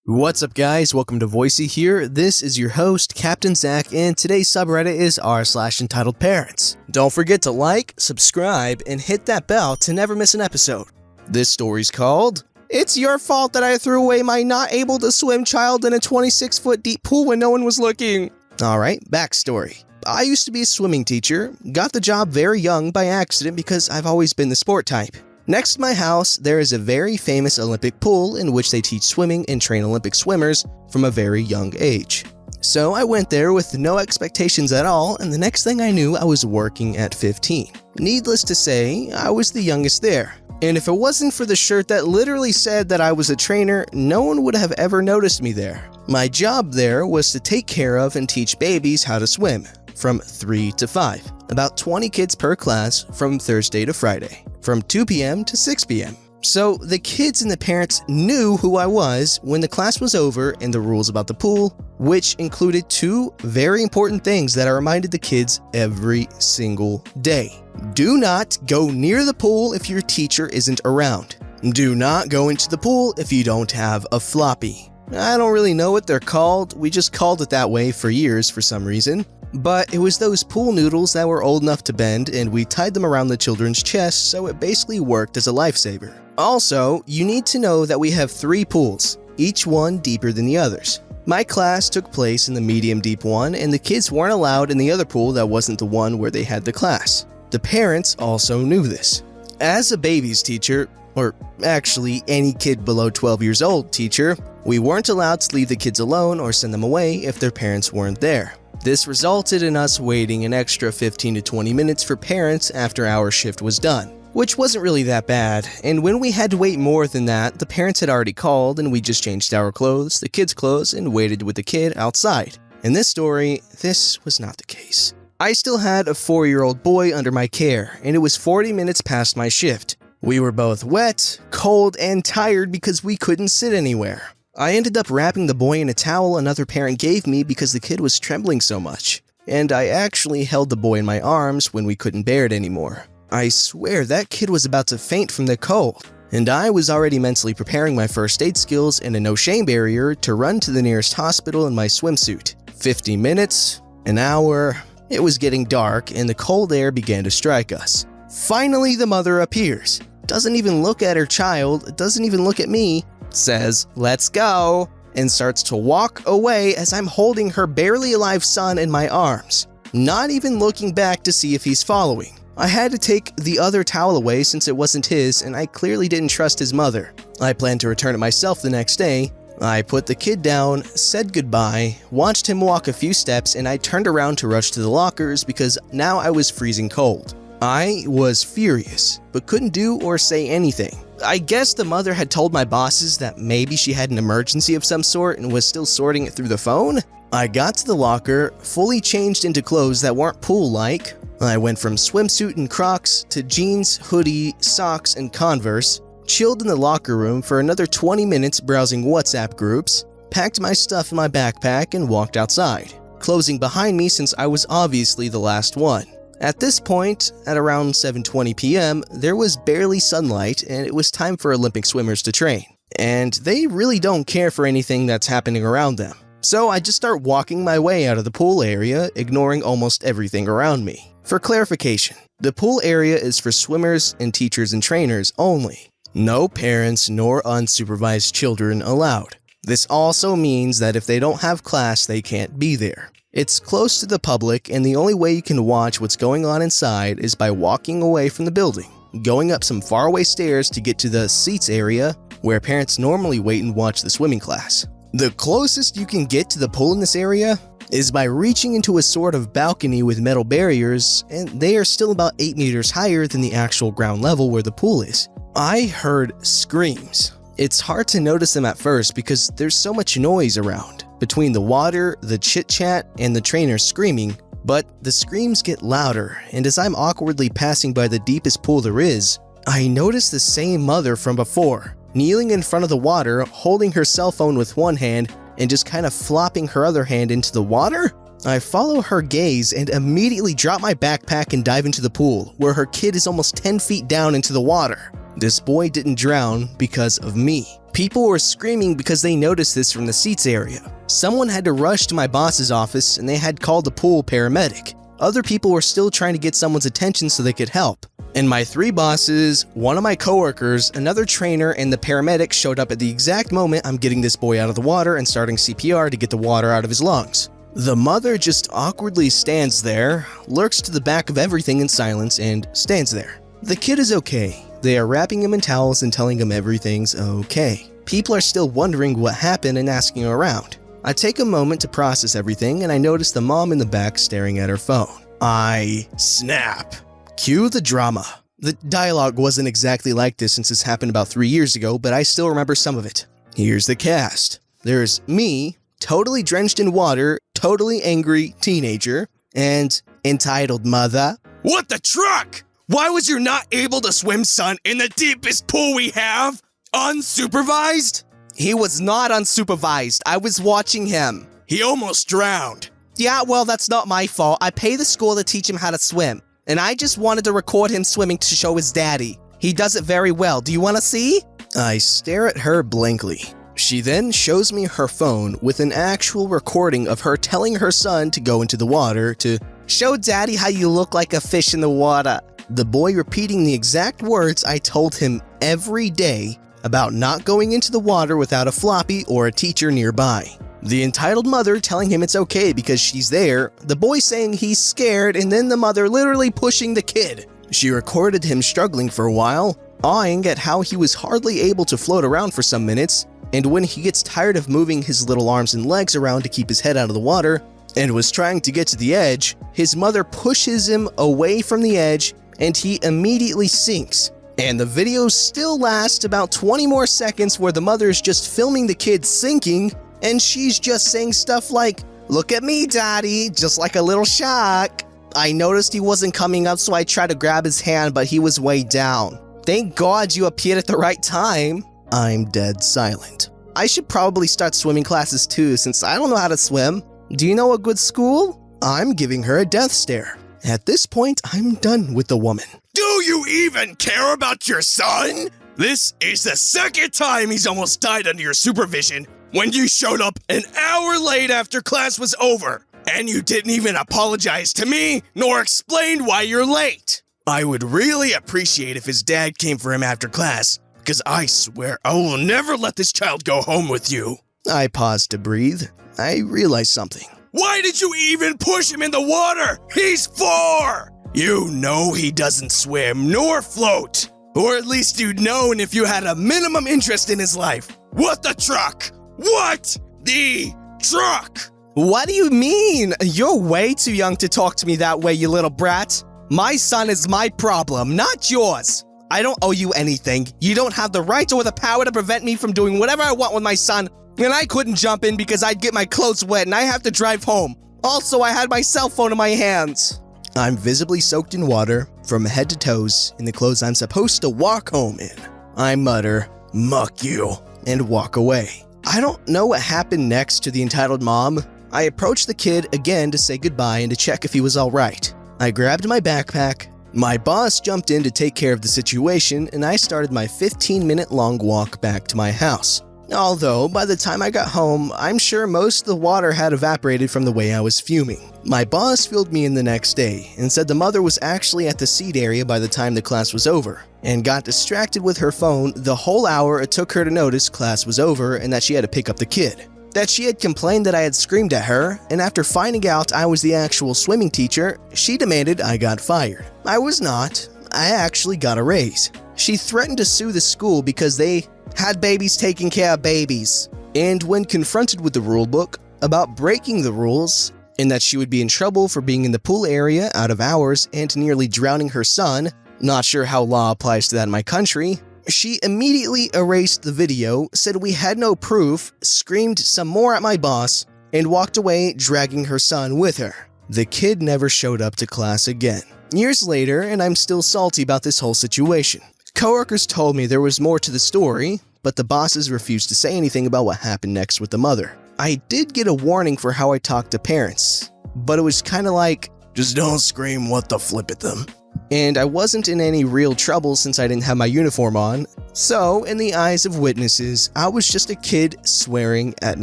What's up guys, welcome to Voicey here. This is your host, Captain Zach, and today's subreddit is r/EntitledParents. Don't forget to like, subscribe, and hit that bell to never miss an episode. This story's called, "It's your fault that I threw away my not able to swim child in a 26-foot deep pool when no one was looking." Alright, backstory. I used to be a swimming teacher, got the job very young by accident because I've always been the sport type. Next to my house, there is a very famous Olympic pool in which they teach swimming and train Olympic swimmers from a very young age. So I went there with no expectations at all, and the next thing I knew, I was working at 15. Needless to say, I was the youngest there. And if it wasn't for the shirt that literally said that I was a trainer, no one would have ever noticed me there. My job there was to take care of and teach babies how to swim, from 3 to 5. About 20 kids per class from Thursday to Friday, from 2 p.m. to 6 p.m. So the kids and the parents knew who I was when the class was over and the rules about the pool, which included two very important things that I reminded the kids every single day. Do not go near the pool if your teacher isn't around. Do not go into the pool if you don't have a floppy. I don't really know what they're called, we just called it that way for years for some reason. But it was those pool noodles that were old enough to bend, and we tied them around the children's chests, so it basically worked as a lifesaver. Also, you need to know that we have 3 pools, each one deeper than the others. My class took place in the medium deep one, and the kids weren't allowed in the other pool that wasn't the one where they had the class. The parents also knew this. As a babies teacher, or actually any kid below 12 years old teacher, we weren't allowed to leave the kids alone or send them away if their parents weren't there. This resulted in us waiting an extra 15 to 20 minutes for parents after our shift was done, which wasn't really that bad, and when we had to wait more than that, the parents had already called and we just changed our clothes, the kids' clothes, and waited with the kid outside. In this story, this was not the case. I still had a 4-year-old boy under my care, and it was 40 minutes past my shift. We were both wet, cold, and tired because we couldn't sit anywhere. I ended up wrapping the boy in a towel another parent gave me because the kid was trembling so much, and I actually held the boy in my arms when we couldn't bear it anymore. I swear that kid was about to faint from the cold, and I was already mentally preparing my first aid skills and a no-shame barrier to run to the nearest hospital in my swimsuit. 50 minutes, an hour, it was getting dark and the cold air began to strike us. Finally, the mother appears, doesn't even look at her child, doesn't even look at me, says, "Let's go," and starts to walk away as I'm holding her barely alive son in my arms, not even looking back to see if he's following. I had to take the other towel away since it wasn't his, and I clearly didn't trust his mother. I planned to return it myself the next day. I put the kid down, said goodbye, watched him walk a few steps, and I turned around to rush to the lockers because now I was freezing cold. I was furious, but couldn't do or say anything. I guess the mother had told my bosses that maybe she had an emergency of some sort and was still sorting it through the phone. I got to the locker, fully changed into clothes that weren't pool-like. I went from swimsuit and Crocs to jeans, hoodie, socks, and Converse, chilled in the locker room for another 20 minutes browsing WhatsApp groups, packed my stuff in my backpack, and walked outside, closing behind me since I was obviously the last one. At this point, at around 7:20 p.m., there was barely sunlight and it was time for Olympic swimmers to train. And they really don't care for anything that's happening around them. So I just start walking my way out of the pool area, ignoring almost everything around me. For clarification, the pool area is for swimmers and teachers and trainers only. No parents nor unsupervised children allowed. This also means that if they don't have class, they can't be there. It's close to the public, and the only way you can watch what's going on inside is by walking away from the building, going up some faraway stairs to get to the seats area where parents normally wait and watch the swimming class. The closest you can get to the pool in this area is by reaching into a sort of balcony with metal barriers, and they are still about 8 meters higher than the actual ground level where the pool is. I heard screams. It's hard to notice them at first because there's so much noise around, between the water, the chit-chat, and the trainers screaming, but the screams get louder, and as I'm awkwardly passing by the deepest pool there is, I notice the same mother from before, kneeling in front of the water, holding her cell phone with one hand, and just kind of flopping her other hand into the water? I follow her gaze and immediately drop my backpack and dive into the pool, where her kid is almost 10 feet down into the water. This boy didn't drown because of me. People were screaming because they noticed this from the seats area. Someone had to rush to my boss's office and they had called the pool paramedic. Other people were still trying to get someone's attention so they could help. And my 3 bosses, one of my coworkers, another trainer, and the paramedic showed up at the exact moment I'm getting this boy out of the water and starting CPR to get the water out of his lungs. The mother just awkwardly stands there, lurks to the back of everything in silence, and stands there. The kid is okay. They are wrapping him in towels and telling him everything's okay. People are still wondering what happened and asking around. I take a moment to process everything and I notice the mom in the back staring at her phone. I snap. Cue the drama. The dialogue wasn't exactly like this since this happened about 3 years ago, but I still remember some of it. Here's the cast. There's me, totally drenched in water, totally angry teenager, and entitled mother. What the truck? Why was you not able to swim, son, in the deepest pool we have? Unsupervised? He was not unsupervised. I was watching him. He almost drowned. Yeah, well, that's not my fault. I pay the school to teach him how to swim. And I just wanted to record him swimming to show his daddy. He does it very well. Do you want to see? I stare at her blankly. She then shows me her phone with an actual recording of her telling her son to go into the water to show daddy how you look like a fish in the water. The boy repeating the exact words I told him every day about not going into the water without a floppy or a teacher nearby. The entitled mother telling him it's okay because she's there, the boy saying he's scared, and then the mother literally pushing the kid. She recorded him struggling for a while, awing at how he was hardly able to float around for some minutes, and when he gets tired of moving his little arms and legs around to keep his head out of the water, and was trying to get to the edge, his mother pushes him away from the edge and he immediately sinks. And the video still lasts about 20 more seconds where the mother is just filming the kid sinking and she's just saying stuff like, "Look at me, daddy," just like a little shark. I noticed he wasn't coming up, so I tried to grab his hand, but he was way down. Thank God you appeared at the right time. I'm dead silent. I should probably start swimming classes too, since I don't know how to swim. Do you know a good school? I'm giving her a death stare. At this point, I'm done with the woman. Do you even care about your son? This is the second time he's almost died under your supervision when you showed up an hour late after class was over. And you didn't even apologize to me, nor explain why you're late. I would really appreciate if his dad came for him after class, because I swear I will never let this child go home with you. I paused to breathe. I realized something. Why did you even push him in the water? He's 4! You know he doesn't swim nor float. Or at least you'd known if you had a minimum interest in his life. What the truck? What the truck? What do you mean? You're way too young to talk to me that way, you little brat. My son is my problem, not yours. I don't owe you anything. You don't have the right or the power to prevent me from doing whatever I want with my son. And I couldn't jump in because I'd get my clothes wet and I have to drive home. Also, I had my cell phone in my hands. I'm visibly soaked in water from head to toes in the clothes I'm supposed to walk home in. I mutter, "Muck you," and walk away. I don't know what happened next to the entitled mom. I approached the kid again to say goodbye and to check if he was alright. I grabbed my backpack. My boss jumped in to take care of the situation and I started my 15-minute long walk back to my house. Although, by the time I got home, I'm sure most of the water had evaporated from the way I was fuming. My boss filled me in the next day and said the mother was actually at the seat area by the time the class was over, and got distracted with her phone the whole hour it took her to notice class was over and that she had to pick up the kid. That she had complained that I had screamed at her, and after finding out I was the actual swimming teacher, she demanded I got fired. I was not. I actually got a raise. She threatened to sue the school because they had babies taking care of babies. And when confronted with the rulebook about breaking the rules, and that she would be in trouble for being in the pool area out of hours and nearly drowning her son, not sure how law applies to that in my country, she immediately erased the video, said we had no proof, screamed some more at my boss, and walked away dragging her son with her. The kid never showed up to class again. Years later, and I'm still salty about this whole situation. Coworkers told me there was more to the story, but the bosses refused to say anything about what happened next with the mother. I did get a warning for how I talked to parents, but it was kinda like, "Just don't scream what the flip at them." and I wasn't in any real trouble since I didn't have my uniform on. So, in the eyes of witnesses, I was just a kid swearing at an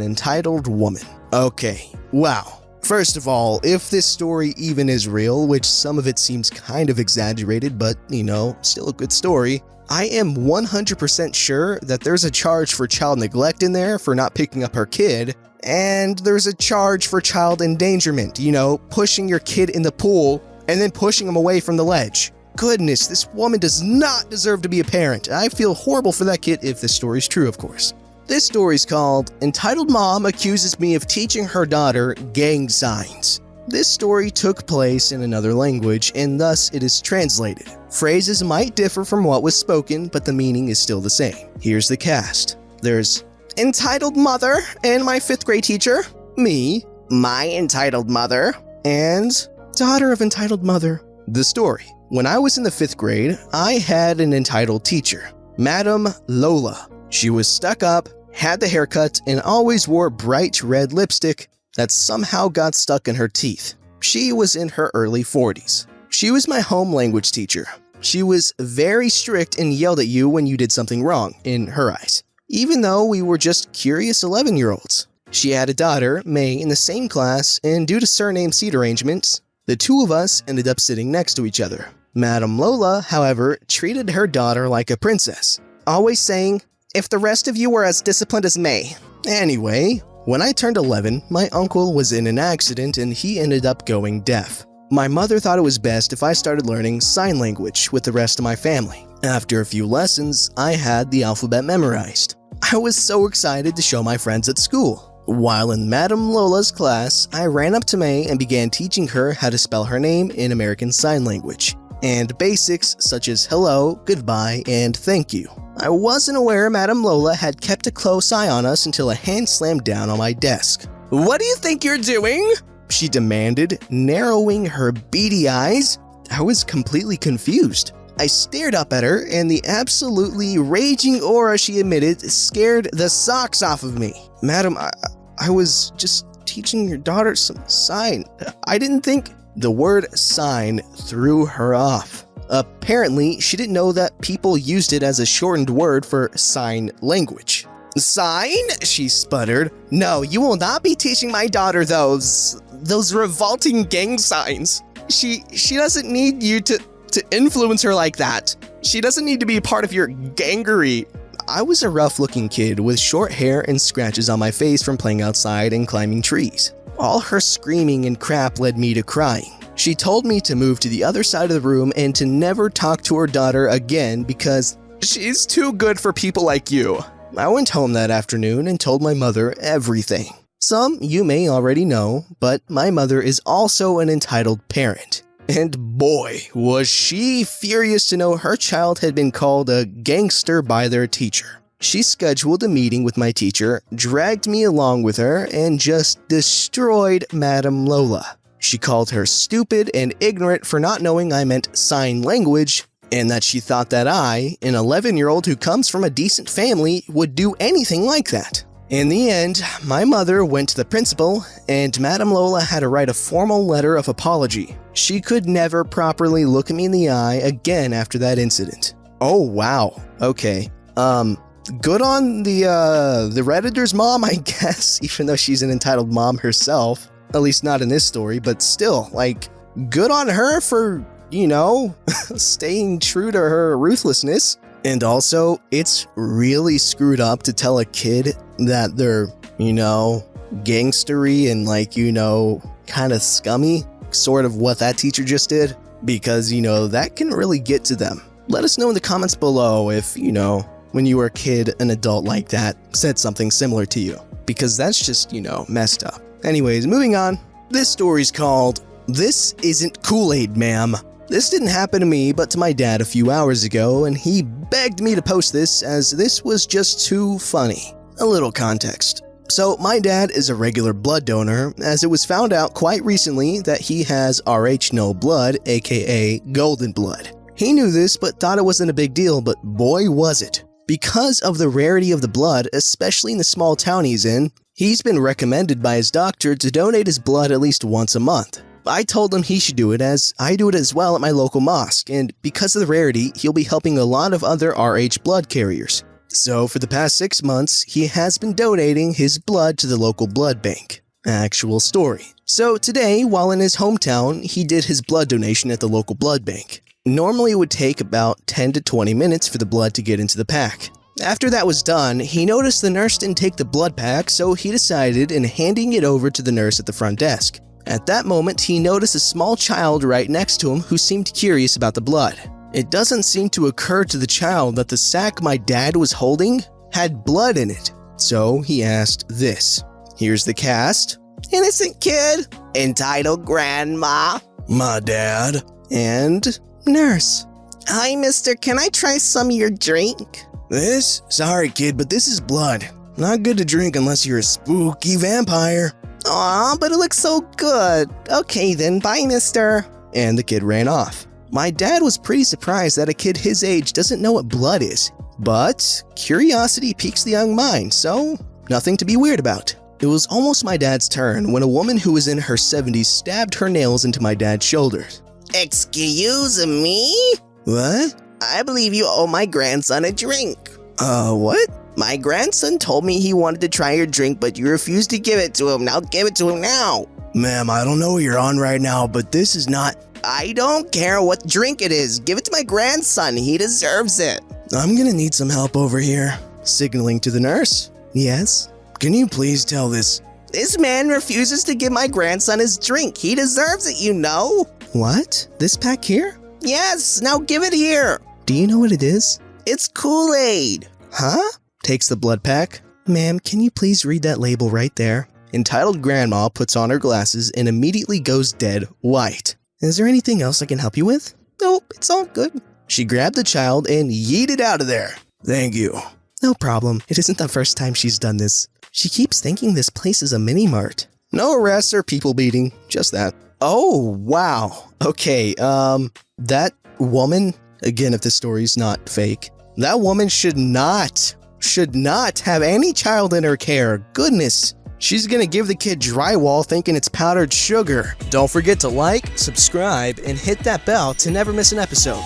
entitled woman. Okay, wow. First of all, if this story even is real, which some of it seems kind of exaggerated, but, still a good story, I am 100% sure that there's a charge for child neglect in there for not picking up her kid, and there's a charge for child endangerment, pushing your kid in the pool and then pushing him away from the ledge. Goodness, this woman does not deserve to be a parent. I feel horrible for that kid if this story's true, of course. This story's called Entitled Mom Accuses Me of Teaching Her Daughter Gang Signs. This story took place in another language, and thus it is translated. Phrases might differ from what was spoken, but the meaning is still the same. Here's the cast. There's Entitled Mother and my 5th grade teacher, me, my entitled mother, and daughter of entitled mother. The story. When I was in the 5th grade, I had an entitled teacher, Madam Lola. She was stuck up, had the haircut, and always wore bright red lipstick that somehow got stuck in her teeth. She was in her early 40s. She was my home language teacher. She was very strict and yelled at you when you did something wrong, in her eyes, even though we were just curious 11-year-olds. She had a daughter, May, in the same class, and due to surname seat arrangements, the two of us ended up sitting next to each other. Madam Lola, however, treated her daughter like a princess, always saying, "If the rest of you were as disciplined as May." Anyway, when I turned 11, my uncle was in an accident and he ended up going deaf. My mother thought it was best if I started learning sign language with the rest of my family. After a few lessons, I had the alphabet memorized. I was so excited to show my friends at school. While in Madam Lola's class, I ran up to May and began teaching her how to spell her name in American Sign Language, and basics such as hello, goodbye, and thank you. I wasn't aware Madam Lola had kept a close eye on us until a hand slammed down on my desk. "What do you think you're doing?" she demanded, narrowing her beady eyes. I was completely confused. I stared up at her, and the absolutely raging aura she emitted scared the socks off of me. "Madam, I was just teaching your daughter some sign. I didn't think..." The word sign threw her off. Apparently, she didn't know that people used it as a shortened word for sign language. "Sign?" she sputtered. "No, you will not be teaching my daughter those revolting gang signs. She doesn't need you to influence her like that. She doesn't need to be a part of your gangery." I was a rough-looking kid with short hair and scratches on my face from playing outside and climbing trees. All her screaming and crap led me to crying. She told me to move to the other side of the room and to never talk to her daughter again because she's too good for people like you. I went home that afternoon and told my mother everything. Some you may already know, but my mother is also an entitled parent. And boy, was she furious to know her child had been called a gangster by their teacher. She scheduled a meeting with my teacher, dragged me along with her, and just destroyed Madam Lola. She called her stupid and ignorant for not knowing I meant sign language, and that she thought that I, an 11-year-old who comes from a decent family, would do anything like that. In the end, my mother went to the principal, and Madam Lola had to write a formal letter of apology. She could never properly look me in the eye again after that incident. Oh wow, okay. Good on the Redditor's mom, I guess, even though she's an entitled mom herself. At least not in this story, but still, good on her for, staying true to her ruthlessness. And also, it's really screwed up to tell a kid that they're, gangstery and kind of scummy, sort of what that teacher just did, because, that can really get to them. Let us know in the comments below if, when you were a kid, an adult like that said something similar to you, because that's just, messed up. Anyways, moving on. This story's called, "This Isn't Kool-Aid, Ma'am." This didn't happen to me, but to my dad a few hours ago, and he begged me to post this as this was just too funny. A little context. So, my dad is a regular blood donor, as it was found out quite recently that he has RH no blood, aka golden blood. He knew this, but thought it wasn't a big deal, but boy was it. Because of the rarity of the blood, especially in the small town he's in, he's been recommended by his doctor to donate his blood at least once a month. I told him he should do it as I do it as well at my local mosque, and because of the rarity, he'll be helping a lot of other RH blood carriers. So for the past 6 months, he has been donating his blood to the local blood bank. Actual story. So today, while in his hometown, he did his blood donation at the local blood bank. Normally it would take about 10 to 20 minutes for the blood to get into the pack. After that was done, he noticed the nurse didn't take the blood pack, so he decided in handing it over to the nurse at the front desk. At that moment, he noticed a small child right next to him who seemed curious about the blood. It doesn't seem to occur to the child that the sack my dad was holding had blood in it. So he asked this. Here's the cast. Innocent kid. Entitled grandma. My dad. And nurse. Hi, mister. Can I try some of your drink? This? Sorry, kid, but this is blood. Not good to drink unless you're a spooky vampire. Aw, but it looks so good. Okay then, bye, mister. And the kid ran off. My dad was pretty surprised that a kid his age doesn't know what blood is. But curiosity piques the young mind, so nothing to be weird about. It was almost my dad's turn when a woman who was in her 70s stabbed her nails into my dad's shoulders. Excuse me? What? I believe you owe my grandson a drink. What? My grandson told me he wanted to try your drink, but you refused to give it to him. Now give it to him now. Ma'am, I don't know what you're on right now, but this is not... I don't care what drink it is. Give it to my grandson. He deserves it. I'm gonna need some help over here. Signaling to the nurse. Yes? Can you please tell this... This man refuses to give my grandson his drink. He deserves it, you know. What? This pack here? Yes, now give it here. Do you know what it is? It's Kool-Aid. Huh? Takes the blood pack. Ma'am, can you please read that label right there? Entitled grandma puts on her glasses and immediately goes dead white. Is there anything else I can help you with? Nope, it's all good. She grabbed the child and yeeted out of there. Thank you. No problem. It isn't the first time she's done this. She keeps thinking this place is a mini-mart. No arrests or people beating, just that. Oh, wow. Okay, that woman, again, if this story's not fake, that woman should not have any child in her care. Goodness. She's gonna give the kid drywall thinking it's powdered sugar. Don't forget to like, subscribe, and hit that bell to never miss an episode.